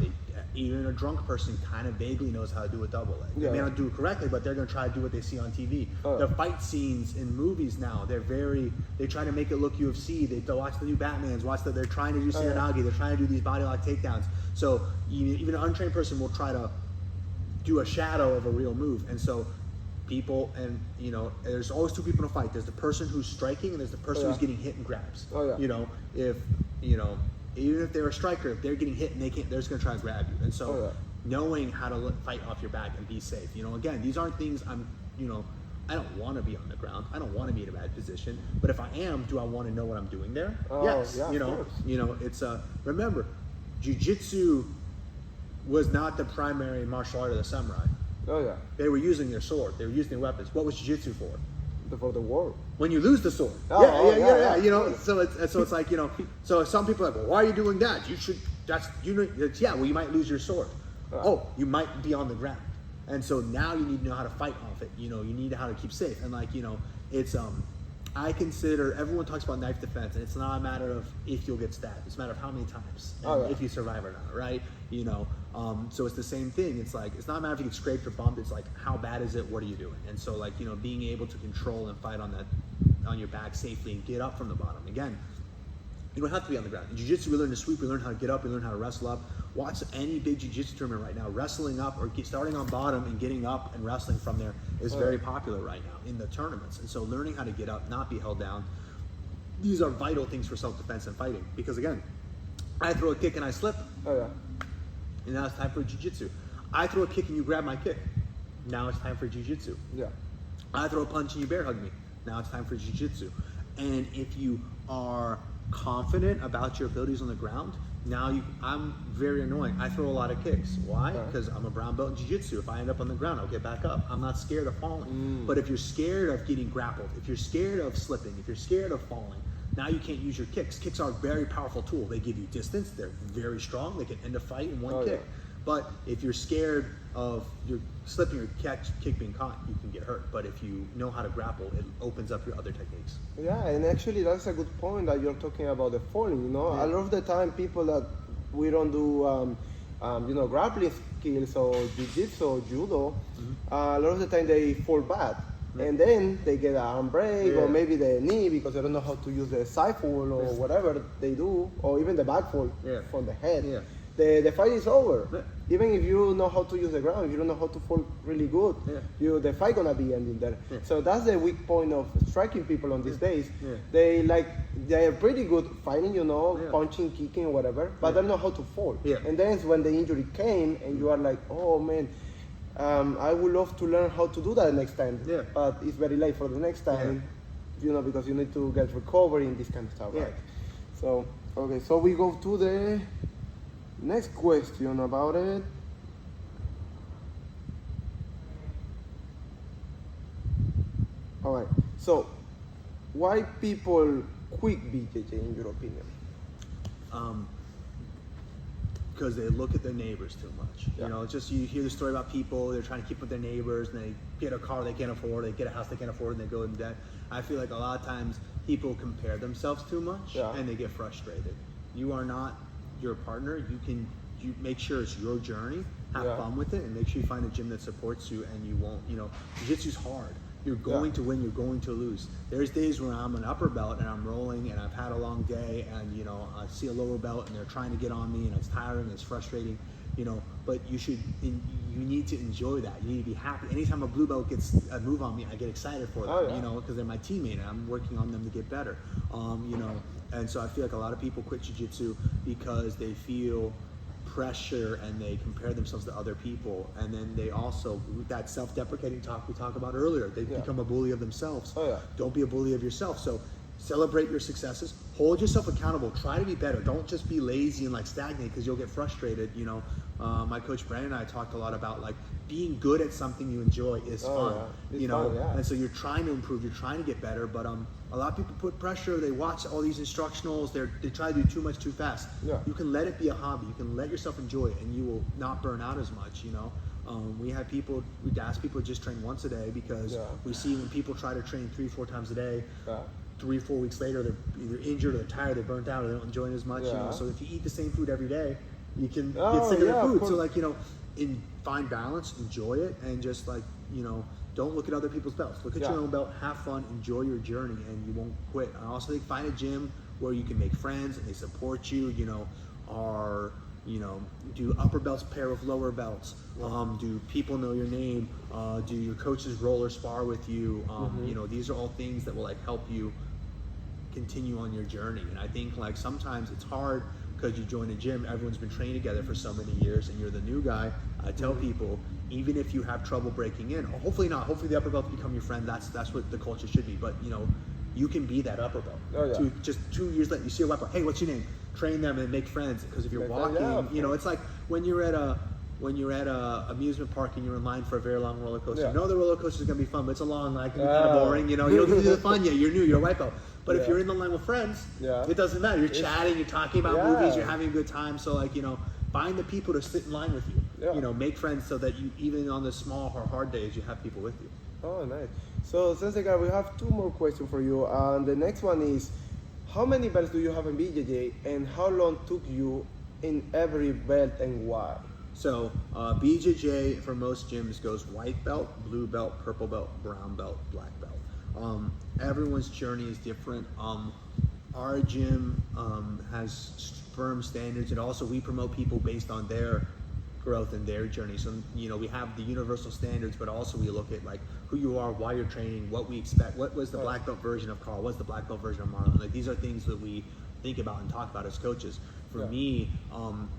Even a drunk person kind of vaguely knows how to do a double leg. They may Yeah. not do it correctly, but they're going to try to do what they see on TV. Oh. The fight scenes in movies now, they try to make it look UFC. They watch the new Batmans, they're trying to do Serenagi, they're trying to do these body lock takedowns. So even an untrained person will try to do a shadow of a real move. And so people, and you know, there's always two people in a fight. There's the person who's striking, and there's the person who's getting hit and grabs. Oh, yeah. You know, even if they're a striker, if they're getting hit and they can't, they're just gonna try to grab you. And so knowing how to fight off your back and be safe. You know, again, these aren't things I don't want to be on the ground. I don't want to be in a bad position. But if I am, do I want to know what I'm doing there? Yes. Yeah, It's remember, jiu-jitsu was not the primary martial art of the samurai. Oh yeah. They were using their sword. They were using their weapons. What was jiu-jitsu for? For the war. When you lose the sword. Yeah. You know, so it's like, you know, so some people are like, well, why are you doing that? You should. Well, you might lose your sword. Oh, you might be on the ground. And so now you need to know how to fight off it. You know, you need to how to keep safe. And like, you know, it's I consider, everyone talks about knife defense, and it's not a matter of if you'll get stabbed. It's a matter of how many times and if you survive or not, right? You know, so it's the same thing. It's like, it's not a matter if you get scraped or bumped. It's like, how bad is it? What are you doing? And so like, you know, being able to control and fight on your back safely and get up from the bottom. Again, you don't have to be on the ground. In jiu-jitsu, we learn to sweep, we learn how to get up, we learn how to wrestle up. Watch any big jiu-jitsu tournament right now. Wrestling up or starting on bottom and getting up and wrestling from there is very popular right now in the tournaments. And so learning how to get up, not be held down, these are vital things for self-defense and fighting. Because again, I throw a kick and I slip. Oh yeah. And now it's time for jiu-jitsu. I throw a kick and you grab my kick. Now it's time for jiu-jitsu. Yeah. I throw a punch and you bear hug me. Now it's time for jiu-jitsu. And if you are confident about your abilities on the ground, I'm very annoying. I throw a lot of kicks. Why? Because I'm a brown belt in jiu-jitsu. If I end up on the ground, I'll get back up. I'm not scared of falling. But if you're scared of getting grappled, if you're scared of slipping, if you're scared of falling, now you can't use your kicks. Kicks are a very powerful tool. They give you distance. They're very strong. They can end a fight in one kick. Yeah. But if you're scared of your slipping or kick being caught, you can get hurt. But if you know how to grapple, it opens up your other techniques. Yeah, and actually that's a good point that you're talking about the falling. You know, a lot of the time people that we don't do, grappling skills or jiu-jitsu or judo, a lot of the time they fall bad. And then they get an arm break or maybe the knee because they don't know how to use the side fall or whatever they do, or even the back fall from the head. Yeah. The fight is over. Yeah. Even if you know how to use the ground, if you don't know how to fall really good, the fight gonna be ending there. Yeah. So that's the weak point of striking people on these days. Yeah. They are pretty good fighting, punching, kicking, whatever, but they don't know how to fall. Yeah. And then when the injury came, and you are like, oh man, I would love to learn how to do that next time. Yeah. But it's very late for the next time, because you need to get recovery and this kind of stuff, right? So okay, so we go to the next question about it. All right. So, why people quit BJJ in your opinion? Because they look at their neighbors too much. Yeah. It's just, you hear the story about people, they're trying to keep with their neighbors, and they get a car they can't afford, they get a house they can't afford, and they go into debt. I feel like a lot of times people compare themselves too much, and they get frustrated. You are not your partner. You make sure it's your journey, have fun with it, and make sure you find a gym that supports you, and you won't, jiu-jitsu's hard. You're going to win, you're going to lose. There's days when I'm an upper belt and I'm rolling and I've had a long day, and I see a lower belt and they're trying to get on me, and it's tiring, it's frustrating, but you need to enjoy that. You need to be happy. Anytime a blue belt gets a move on me, I get excited for them, because they're my teammate and I'm working on them to get better, and so I feel like a lot of people quit jiu-jitsu because they feel pressure and they compare themselves to other people, and then they also, that self-deprecating talk we talked about earlier, they become a bully of themselves. Don't be a bully of yourself. So celebrate your successes, hold yourself accountable, try to be better. Don't just be lazy and stagnate, because you'll get frustrated. My coach Brandon and I talked a lot about being good at something you enjoy is fun. And so you're trying to improve, you're trying to get better, but a lot of people put pressure. They watch all these instructionals, they try to do too much too fast. You can let it be a hobby, you can let yourself enjoy it, and you will not burn out as much. We'd ask people to just train once a day, because we see when people try to train 3-4 times a day, 3-4 weeks later they're either injured or they're tired, they're burnt out, or they don't enjoy it as much. So if you eat the same food every day, you can get sick of the food. So find balance, enjoy it, and just don't look at other people's belts. Look at your own belt, have fun, enjoy your journey, and you won't quit. I also think find a gym where you can make friends and they support you, do upper belts pair with lower belts, do people know your name, do your coaches roll or spar with you, these are all things that will help you continue on your journey. And I think sometimes it's hard because you join a gym, everyone's been training together for so many years, and you're the new guy. I tell people, even if you have trouble breaking in, or hopefully not, hopefully the upper belts become your friend. That's what the culture should be. But you can be that upper belt. Oh, yeah. Just 2 years later, you see a white belt. Hey, what's your name? Train them and make friends. Because if you're walking, it's like when you're at a amusement park and you're in line for a very long roller coaster. Yeah. You know the roller coaster is gonna be fun, but it's a long line, it can be kind of boring. You don't get to do the fun yet. You're new. You're a white belt. But if you're in the line with friends, it doesn't matter. You're chatting. You're talking about movies. You're having a good time. So find the people to sit in line with you. Yeah. Make friends so that you, even on the small or hard days, you have people with you. Oh, nice. So, Sensei Gar, we have 2 more questions for you. And the next one is, how many belts do you have in BJJ, and how long took you in every belt, and why? So, BJJ for most gyms goes white belt, blue belt, purple belt, brown belt, black belt. Everyone's journey is different. Our gym has firm standards, and also we promote people based on their growth and their journey. So we have the universal standards, but also we look at like who you are, why you're training, what we expect. What was the black belt version of Carl? What's the black belt version of Marlon? Like these are things that we think about and talk about as coaches. For me,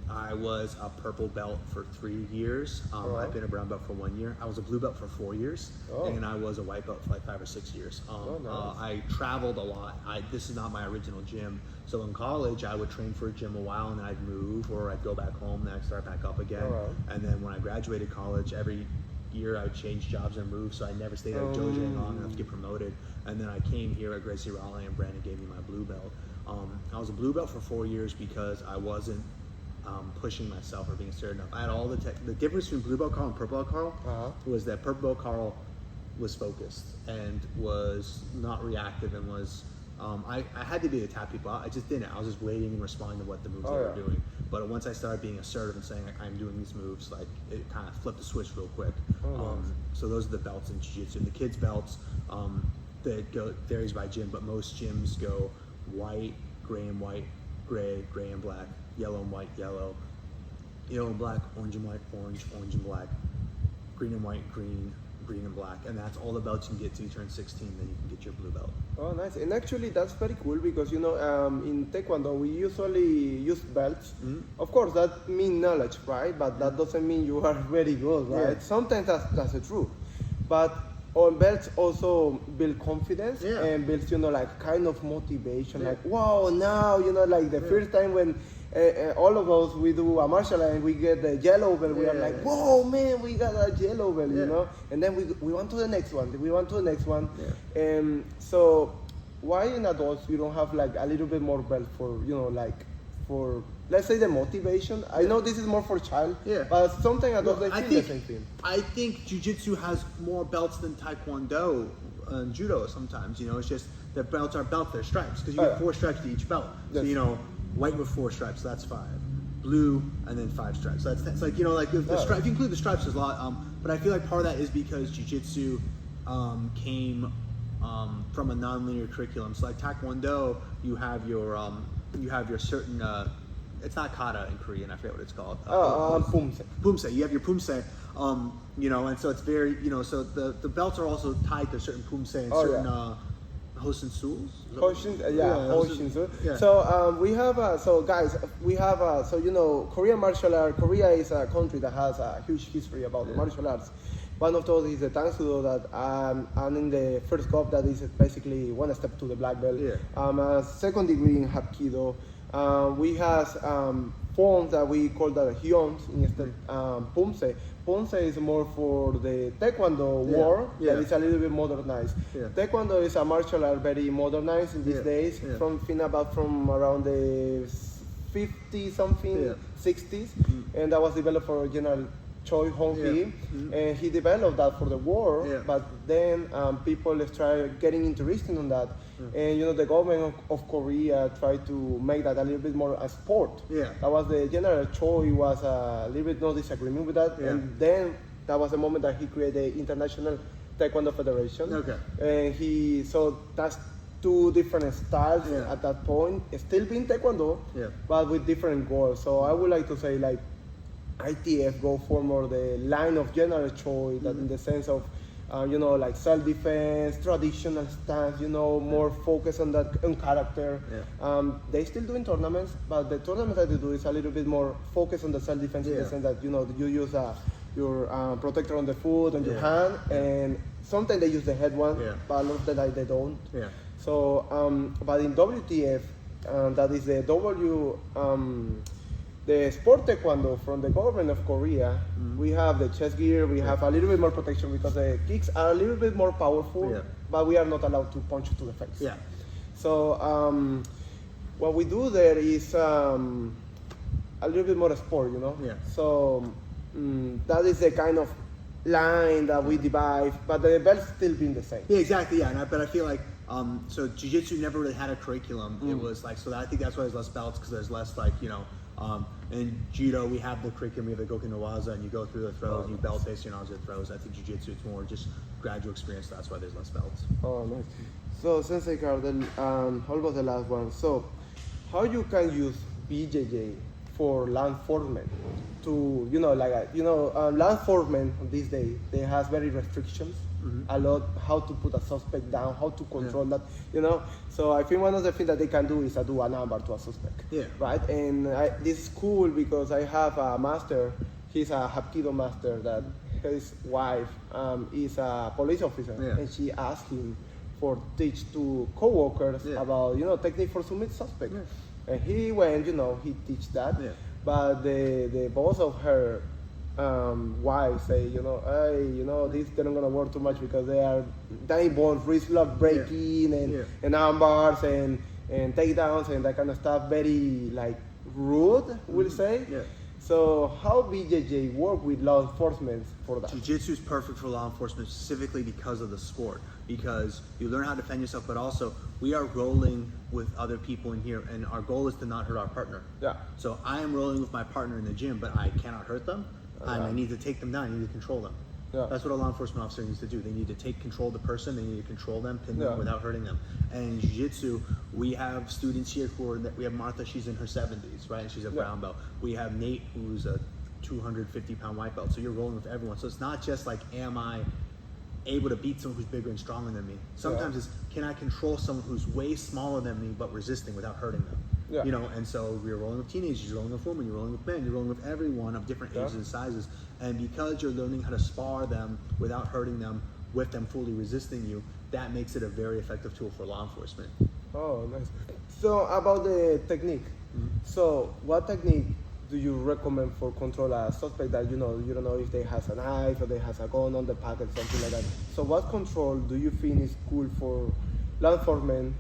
I was a purple belt for 3 years. I've been a brown belt for 1 year. I was a blue belt for 4 years, and I was a white belt for like 5 or 6 years. Nice. I traveled a lot. This is not my original gym. So in college, I would train for a gym a while, and then I'd move, or I'd go back home, and I'd start back up again. And then when I graduated college, every year I would change jobs and move, so I never stayed at JoJo long enough to get promoted. And then I came here at Gracie Raleigh, and Brandon gave me my blue belt. I was a blue belt for 4 years because I wasn't pushing myself or being certain enough. I had all the difference between blue belt Carl and purple belt Carl was that purple belt Carl was focused and was not reactive, and was I had to be to tap people out. I just didn't. I was just waiting and responding to what the moves they were doing. But once I started being assertive and saying like, I'm doing these moves, like it kind of flipped the switch real quick. So those are the belts in jiu-jitsu. The kids belts varies by gym, but most gyms go white, gray and white, gray and black, yellow and white, yellow and black, orange and white, orange and black, green and white, green and black, and that's all the belts you can get till you turn 16. Then you can get your blue belt. Oh, nice. And actually, that's very cool because in Taekwondo we usually use belts. Of course, that means knowledge, right? But that doesn't mean you are very good, right? Sometimes that's the truth, but belts also build confidence and builds, like kind of motivation. Like, wow, now, like the first time when all of us, we do a martial art and we get the yellow belt, we are like, whoa, man, we got a yellow belt, and then we want to the next one. So why in adults you don't have like a little bit more belt for, for, let's say, the motivation? I know this is more for child, but sometimes adults, they feel the same thing. I think jiu-jitsu has more belts than taekwondo and judo sometimes. It's just the belts are belts, they're stripes, because you get 4 stripes to each belt. So, white with 4 stripes, so that's 5. Blue, and then 5 stripes. So that's like, the stripes, if you include the stripes, there's a lot. But I feel like part of that is because jiu-jitsu came from a non-linear curriculum. So like taekwondo, you have your certain, it's not kata in Korean, I forget what it's called. Pumse. Pumse, you have your pumse, and so it's very, so the belts are also tied to certain pumse and certain Hoshin Suls? Hoshin. So we have, Korean martial art. Korea is a country that has a huge history about the martial arts. One of those is the Tangsudo that I'm in the first cup, that is basically 1 step to the black belt. Second degree in Hapkido. We have forms that we call that hyons instead Pumse. Pumse is more for the Taekwondo war, that is a little bit modernized. Taekwondo is a martial art very modernized in these days, from around the 50-something, 60s, and that was developed for General Choi Hong-hee, and he developed that for the war, but then people started getting interested in that, and the government of Korea tried to make that a little bit more a sport. That was the General Choi was a little bit no disagreement with that, and then that was the moment that he created the International Taekwondo Federation. And so that's 2 different styles at that point, still being Taekwondo, but with different goals. So I would like to say like ITF go for more the line of General Choi, that in the sense of like self-defense, traditional stance, more focus on that, on character. Yeah. They still doing tournaments, but the tournament that they do is a little bit more focused on the self-defense in the sense that, you use your protector on the foot, on your hand, and sometimes they use the head one, but a lot of the time they don't. Yeah. So, but in WTF, that is the the sport taekwondo from the government of Korea, we have the chest gear, we have a little bit more protection because the kicks are a little bit more powerful, but we are not allowed to punch you to the face. Yeah. So what we do there is a little bit more sport, Yeah. So that is the kind of line that we divide, but the belts still being the same. Yeah, exactly. Yeah, but I feel like so jiu-jitsu never really had a curriculum. It was like, so I think that's why there's less belts, because there's less like, in judo we have the curriculum, we have the Goken no Waza, and you go through the throws, you belt base your knowledge of throws. I think jiu-jitsu, it's more just gradual experience, that's why there's less belts. Oh, nice. So Sensei Carl, how about the last one? So how you can use BJJ for law enforcement to, law enforcement these days, they have very restrictions, a lot, how to put a suspect down, how to control that, So I think one of the things that they can do is do a number to a suspect, right? And this is cool because I have a master, he's a Hapkido master, that his wife is a police officer, and she asked him for teach to co-workers about, technique for submit suspect. And he went, he teach that, but the boss of her wife say, hey, this they're not gonna work too much because they involve wrist lock breaking and armbars and takedowns and that kind of stuff. Very like rude, we'll say. So how BJJ work with law enforcement for that? Jiu-jitsu is perfect for law enforcement specifically because of the sport, because you learn how to defend yourself, but also we are rolling with other people in here, and our goal is to not hurt our partner. So I am rolling with my partner in the gym, but I cannot hurt them, and I need to take them down, I need to control them. That's what a law enforcement officer needs to do. They need to take control of the person, they need to control them, pin them without hurting them. And in jiu-jitsu, we have students here we have Martha, she's in her 70s, right? And she's a brown belt. We have Nate, who's a 250-pound white belt. So you're rolling with everyone. So it's not just like, am I able to beat someone who's bigger and stronger than me? Sometimes it's, can I control someone who's way smaller than me but resisting without hurting them? And so we're rolling with teenagers, you're rolling with women, you're rolling with men, you're rolling with everyone of different ages and sizes. And because you're learning how to spar them without hurting them, with them fully resisting you, that makes it a very effective tool for law enforcement. Oh, nice. So about the technique. So what technique do you recommend for control a suspect that you don't know if they has a knife or they has a gun on the packet, something like that? So what control do you think is cool for law enforcement,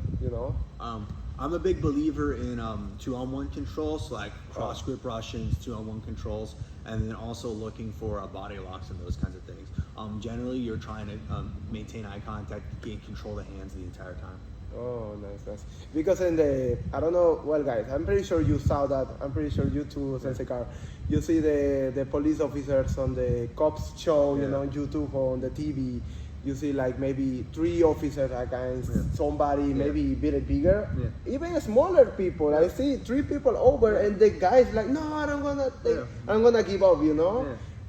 I'm a big believer in 2-on-1 controls, like cross grip Russians, 2-on-1 controls, and then also looking for body locks and those kinds of things. Generally, you're trying to maintain eye contact, gain control of the hands the entire time. Oh, nice. Because I don't know, well guys, I'm pretty sure you saw that, I'm pretty sure you too, Sensei Carl. You see the police officers on the cops show, on YouTube or on the TV. You see like maybe 3 officers against somebody, maybe a bit bigger, even smaller people. I see 3 people over, and the guy's like, no, I'm gonna give up,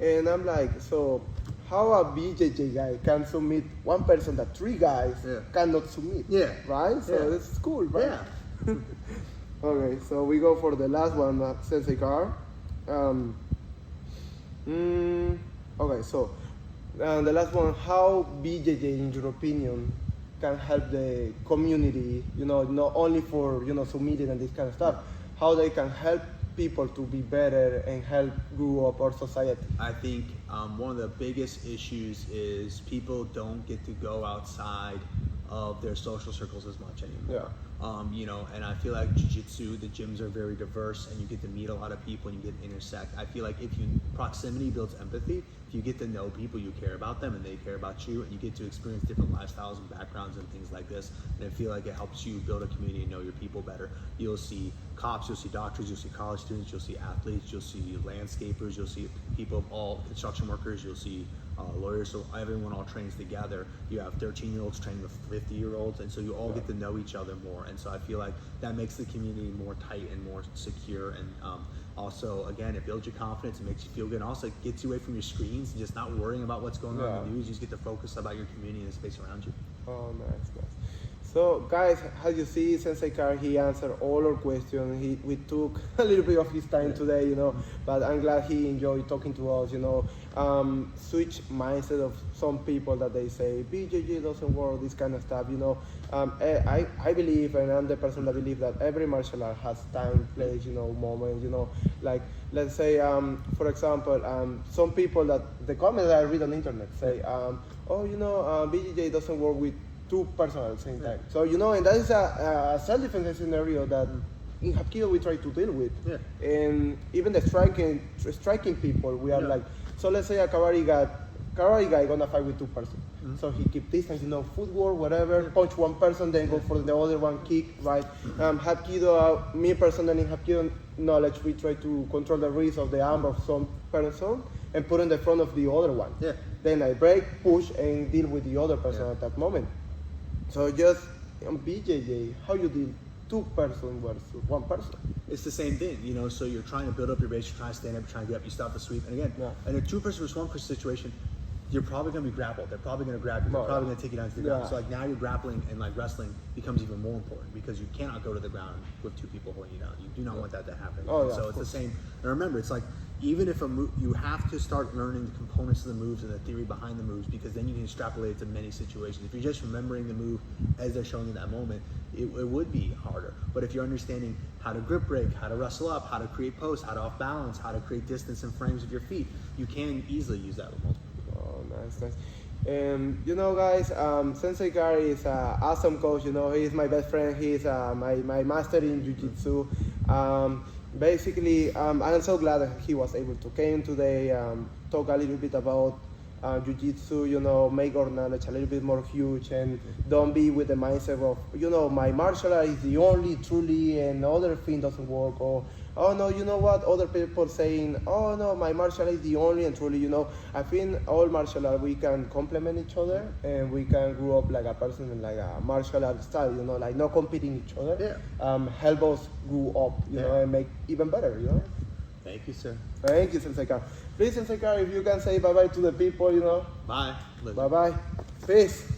And I'm like, so how a BJJ guy can submit one person that 3 guys cannot submit, right? So it's cool, right? Okay, so we go for the last one, Sensei Carl. Okay, so the last one, how BJJ, in your opinion, can help the community, not only for, submitting and this kind of stuff, how they can help people to be better and help grow up our society? I think one of the biggest issues is people don't get to go outside of their social circles as much anymore. And I feel like jiu-jitsu, the gyms are very diverse, and you get to meet a lot of people and you get to intersect. I feel like proximity builds empathy. If you get to know people, you care about them and they care about you, and you get to experience different lifestyles and backgrounds and things like this. And I feel like it helps you build a community and know your people better. You'll see cops, you'll see doctors, you'll see college students, you'll see athletes, you'll see landscapers, you'll see people of all construction workers, you'll see lawyers. So everyone all trains together. You have 13-year-olds training with 50-year-olds, and so you all get to know each other more. And so I feel like that makes the community more tight and more secure. And also, again, it builds your confidence, it makes you feel good, and also it gets you away from your screens and just not worrying about what's going on in the news. You just get to focus about your community and the space around you. Oh, nice. So, guys, as you see, Sensei Car, he answered all our questions. We took a little bit of his time today, but I'm glad he enjoyed talking to us, switch mindset of some people that they say, BJJ doesn't work, this kind of stuff, I believe, and I'm the person that believes that every martial art has time, place, moment, like, let's say, for example, some people that, the comments I read on the internet say, BJJ doesn't work with two persons at the same time. So, and that is a self-defense scenario that in Hapkido we try to deal with. Yeah. And even the striking people, we are like, so let's say a karate guy gonna fight with two persons. Mm-hmm. So he keep distance, footwork, whatever, punch one person, then go for the other one, kick, right? Hapkido, me personally in Hapkido knowledge, we try to control the wrist of the arm of some person and put in the front of the other one. Yeah. Then I break, push, and deal with the other person at that moment. So just on BJJ, how you deal two person versus one person? It's the same thing, so you're trying to build up your base, you're trying to stand up, you're trying to get up, you stop the sweep. And again, in a two person versus one person situation, you're probably going to be grappled. They're probably going to grab you. They're probably going to take you down to the ground. So like now you're grappling, and like wrestling becomes even more important because you cannot go to the ground with two people holding you down. You do not want that to happen. So it's the same. And remember, it's like even if a move, you have to start learning the components of the moves and the theory behind the moves, because then you can extrapolate it to many situations. If you're just remembering the move as they're showing you that moment, it would be harder. But if you're understanding how to grip break, how to wrestle up, how to create posts, how to off balance, how to create distance and frames with your feet, you can easily use that with multiple people. Oh, nice. Guys, Sensei Gary is an awesome coach. He's my best friend. He's my master in jiu-jitsu. Basically, I'm so glad that he was able to come today, talk a little bit about jiu-jitsu, make our knowledge a little bit more huge, and don't be with the mindset of, my martial art is the only truly and other thing doesn't work, or, oh no, you know what, other people saying, oh no, my martial art is the only and truly, I think all martial art, we can complement each other, and we can grow up like a person in like a martial art style, like not competing each other, help us grow up, and make even better, Thank you, sir. Thank you, Sensei Car. Please, Sensei Car, if you can say bye-bye to the people, Bye. Bye-bye. Peace.